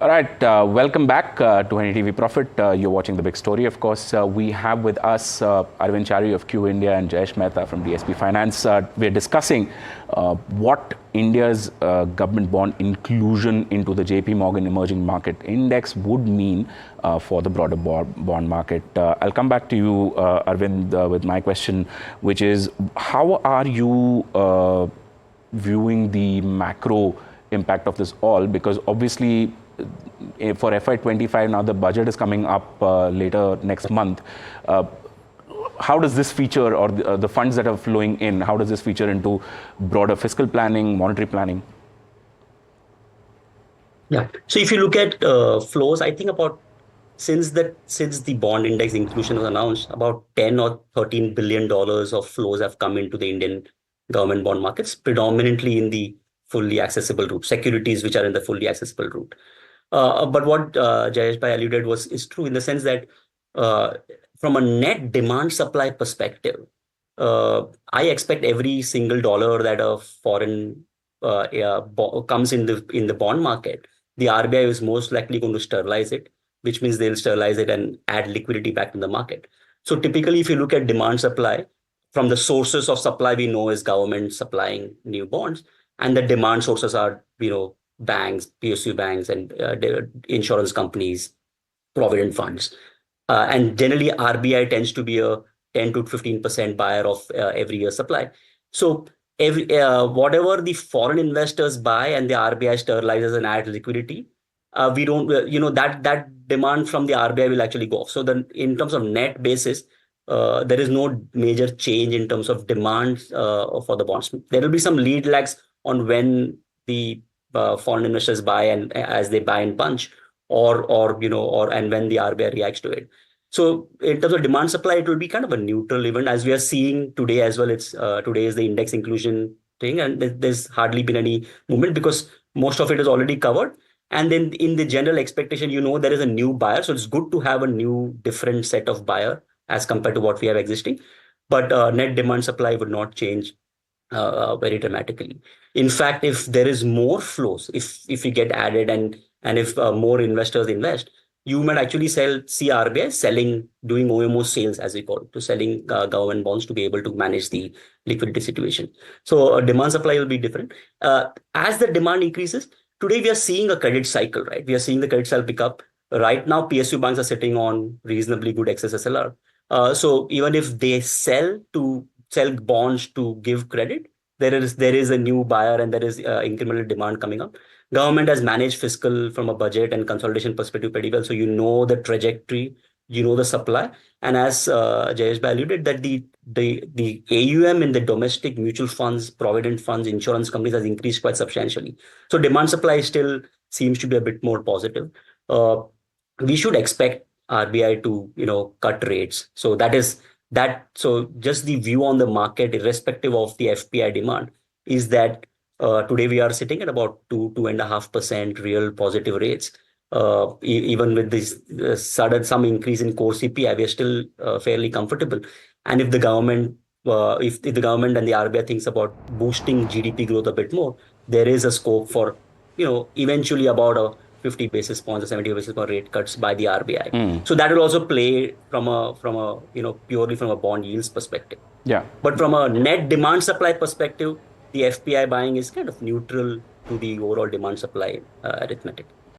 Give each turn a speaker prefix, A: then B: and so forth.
A: All right, welcome back to NDTV Profit. You're watching The Big Story. Of course, we have with us Arvind Chari of Q India and Jayesh Mehta from DSP Finance. We're discussing what India's government bond inclusion into the JPMorgan Emerging Market Index would mean for the broader bond market. I'll come back to you, Arvind, with my question, which is, how are you viewing the macro impact of this all? Because obviously, for FY25 now the budget is coming up later next month. How does this feature, or the funds that are flowing in, how does this feature into broader fiscal planning, monetary planning?
B: Yeah. So if you look at flows, I think about since the bond index inclusion was announced, about 10 or 13 billion dollars of flows have come into the Indian government bond markets, predominantly in the fully accessible route, securities which are in the fully accessible route. But what Jayesh Bhai alluded is true in the sense that from a net demand supply perspective, I expect every single dollar that a foreign comes in the bond market, the RBI is most likely going to sterilize it, which means they'll sterilize it and add liquidity back in the market. So typically, if you look at demand supply, from the sources of supply we know is government supplying new bonds, and the demand sources are banks, PSU banks, and insurance companies, provident funds. And generally, RBI tends to be a 10 to 15% buyer of every year's supply. So whatever the foreign investors buy and the RBI sterilizes and adds liquidity, we don't, that demand from the RBI will actually go off. So then in terms of net basis, there is no major change in terms of demand for the bonds. There will be some lead lags on when the foreign investors buy and as they buy in bunch, and when the RBI reacts to it. So in terms of demand supply, it will be kind of a neutral event, as we are seeing today as well. It's today is the index inclusion thing, and there's hardly been any movement because most of it is already covered. And then in the general expectation, there is a new buyer, so it's good to have a new different set of buyer as compared to what we have existing. But net demand supply would not change very dramatically. In fact, if there is more flows, if we get added and if more investors invest, you might actually see RBI doing OMO sales, as we call it, to selling government bonds to be able to manage the liquidity situation. So demand supply will be different. As the demand increases, today we are seeing a credit cycle, right? We are seeing the credit cycle pick up. Right now, PSU banks are sitting on reasonably good excess SLR. So even if they sell bonds to give credit, there is a new buyer and there is incremental demand coming up. Government has managed fiscal from a budget and consolidation perspective pretty well. So the trajectory, the supply. And as Jayesh Bhai alluded, that the AUM in the domestic mutual funds, provident funds, insurance companies has increased quite substantially. So demand supply still seems to be a bit more positive. We should expect RBI to cut rates. So so just the view on the market, irrespective of the FPI demand, is that today we are sitting at about 2.5% real positive rates. Even with this some increase in core CPI, we are still fairly comfortable. And if the government, and the RBI thinks about boosting GDP growth a bit more, there is a scope for eventually about a 50 basis points or 70 basis point rate cuts by the RBI. So that will also play from a purely from a bond yields perspective.
A: Yeah.
B: But from a net demand supply perspective, the FPI buying is kind of neutral to the overall demand supply arithmetic.